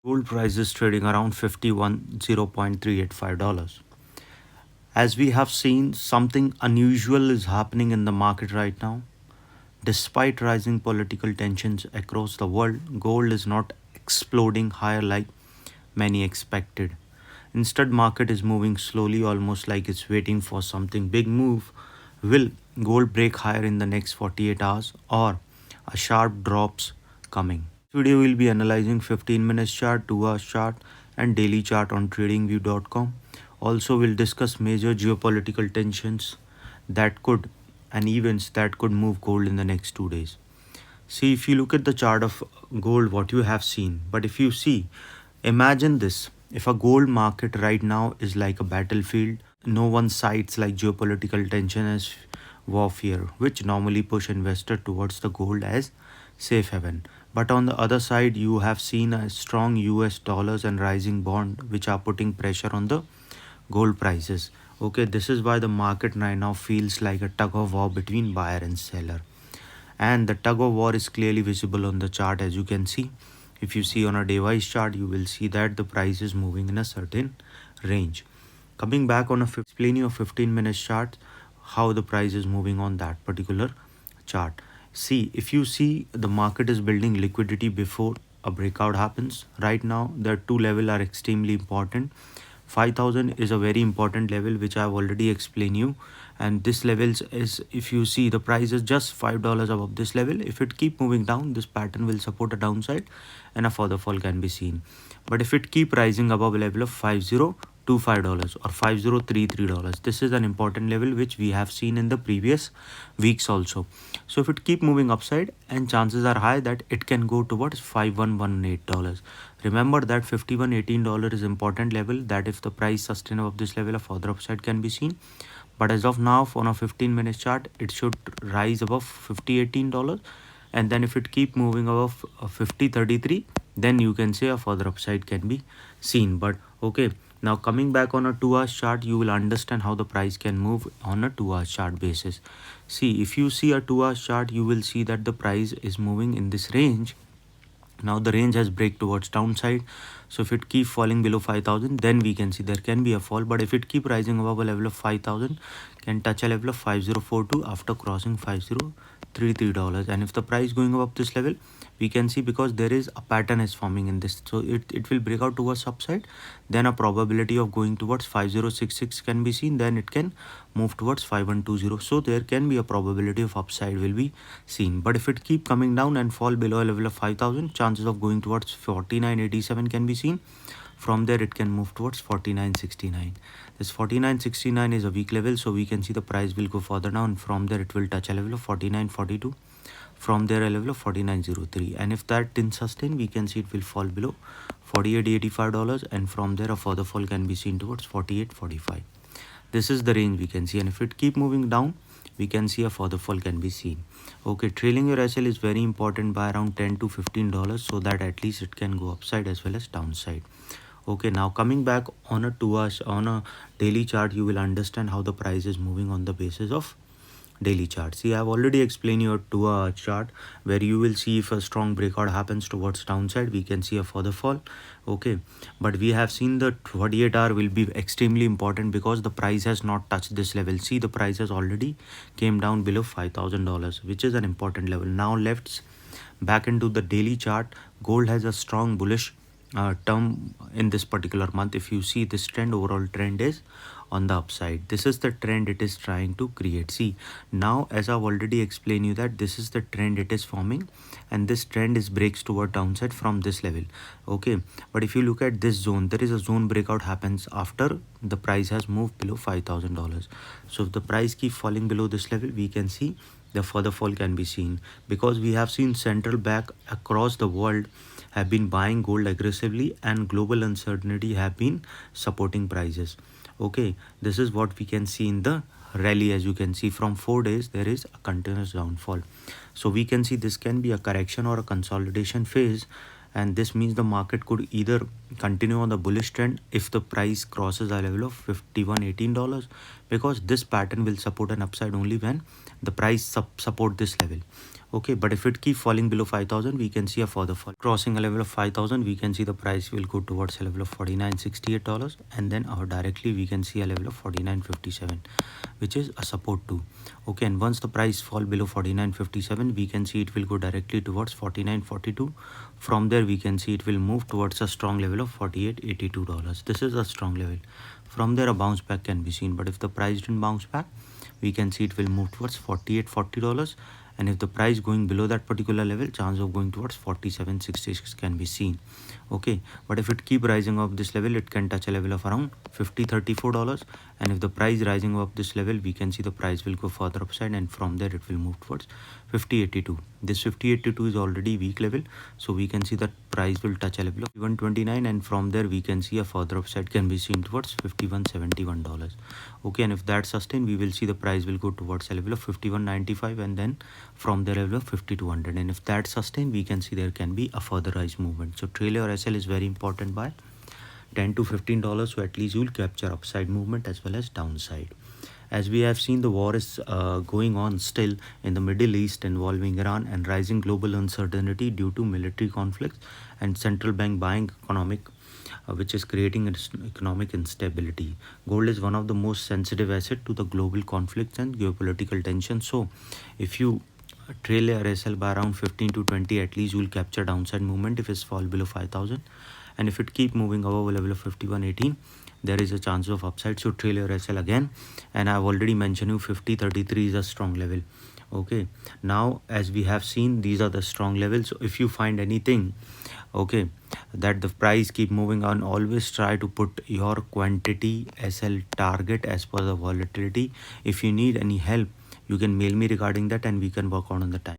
Gold price is trading around $51.0385. As we have seen, something unusual is happening in the market right now. Despite rising political tensions across the world, gold is not exploding higher like many expected. Instead, market is moving slowly, almost like it's waiting for something big move. Will gold break higher in the next 48 hours or a sharp drops coming? Today we'll be analyzing 15 minutes chart, 2 hours chart and daily chart on tradingview.com. Also we'll discuss major geopolitical tensions that could and events that could move gold in the next 2 days. See, if you look at the chart of gold, what you have seen, but if you see, imagine this, if a gold market right now is like a battlefield, no one sides like geopolitical tension as warfare, which normally push investor towards the gold as safe haven. But on the other side, you have seen a strong US dollars and rising bond, which are putting pressure on the gold prices. Okay, this is why the market right now feels like a tug of war between buyer and seller, and the tug of war is clearly visible on the chart. As you can see, if you see on a day wise chart, you will see that the price is moving in a certain range. Coming back on a explain you a 15 minutes chart, how the price is moving on that particular chart. See, if you see, the market is building liquidity before a breakout happens. Right now the two level are extremely important. 5000 is a very important level, which I have already explained you, and this levels is, if you see, the price is just $5 above this level. If it keep moving down, this pattern will support a downside and a further fall can be seen. But if it keep rising above a level of $5025 or $5033, this is an important level which we have seen in the previous weeks also. So if it keep moving upside, and chances are high that it can go towards $5118. Remember that $5118 is important level, that if the price sustain above this level, a further upside can be seen. But as of now, on a 15 minutes chart, it should rise above $5018, and then if it keep moving above 5033, then you can say a further upside can be seen. But okay, now coming back on a 2 hours chart, you will understand how the price can move on a 2 hours chart basis. See, if you see a 2 hours chart, you will see that the price is moving in this range. Now the range has break towards downside, so if it keep falling below 5000, then we can see there can be a fall. But if it keep rising above a level of 5000, can touch a level of 5042 after crossing $5033. And if the price going above this level, we can see, because there is a pattern is forming in this, so it will break out towards upside, then a probability of going towards 5066 can be seen, then it can move towards 5120. So there can be a probability of upside will be seen. But if it keep coming down and fall below a level of 5000, chances of going towards 4987 can be seen. From there it can move towards 4969. This 4969 is a weak level, so we can see the price will go further down. From there it will touch a level of 4942, from there a level of 4903, and if that didn't sustain, we can see it will fall below $4885, and from there a further fall can be seen towards 4845. This is the range we can see, and if it keep moving down, we can see a further fall can be seen. Okay, trailing your SL is very important by around $10 to $15, so that at least it can go upside as well as downside. Okay, now coming back on a 2 hours, on a daily chart, you will understand how the price is moving on the basis of daily chart. See, I have already explained your 2 hour chart, where you will see if a strong breakout happens towards downside, we can see a further fall. Okay, but we have seen the 48 hour will be extremely important, because the price has not touched this level. See, the price has already came down below $5000, which is an important level. Now let's back into the daily chart. Gold has a strong bullish term in this particular month. If you see this trend, overall trend is on the upside. This is the trend it is trying to create. See, now as I've already explained you that this is the trend it is forming, and this trend is breaks toward downside from this level. Okay, but if you look at this zone, there is a zone breakout happens after the price has moved below $5000. So if the price keep falling below this level, we can see the further fall can be seen, because we have seen central bank across the world have been buying gold aggressively, and global uncertainty have been supporting prices. Okay, this is what we can see in the rally. As you can see, from 4 days there is a continuous downfall, so we can see this can be a correction or a consolidation phase, and this means the market could either continue on the bullish trend if the price crosses a level of $51.18, because this pattern will support an upside only when the price support this level. Okay, but if it keep falling below 5,000, we can see a further fall. Crossing a level of 5,000, we can see the price will go towards a level of $49.68, and then directly we can see a level of 49.57, which is a support too. Okay, and once the price fall below 49.57, we can see it will go directly towards 49.42. From there, we can see it will move towards a strong level of $48.82. This is a strong level. From there, a bounce back can be seen, but if the price didn't bounce back, we can see it will move towards $48.40, and if the price going below that particular level, chance of going towards 47.66 can be seen. Okay, but if it keep rising up this level, it can touch a level of around $50.34, and if the price rising up this level, we can see the price will go further upside, and from there it will move towards 50.82. This 50.82 is already weak level, so we can see that price will touch a level of 129, and from there we can see a further upside can be seen towards $51.71. Okay, and if that sustain, we will see the price will go towards a level of 51.95, and then from the level of 5200, and if that sustain, we can see there can be a further rise movement. So trail your SL is very important by $10 to $15, so at least you'll capture upside movement as well as downside. As we have seen, the war is going on still in the Middle East involving Iran, and rising global uncertainty due to military conflicts and central bank buying which is creating economic instability. Gold is one of the most sensitive asset to the global conflicts and geopolitical tension. So if you trail your SL by around 15 to 20, at least you will capture downside movement if it's fall below 5,000, and if it keep moving above a level of 51.18, there is a chance of upside. So trail your SL again, and I've already mentioned you 50.33 is a strong level. Okay, now as we have seen, these are the strong levels. So if you find anything, okay, that the price keep moving on, always try to put your quantity SL target as per the volatility. If you need any help, you can mail me regarding that, and we can work on the time.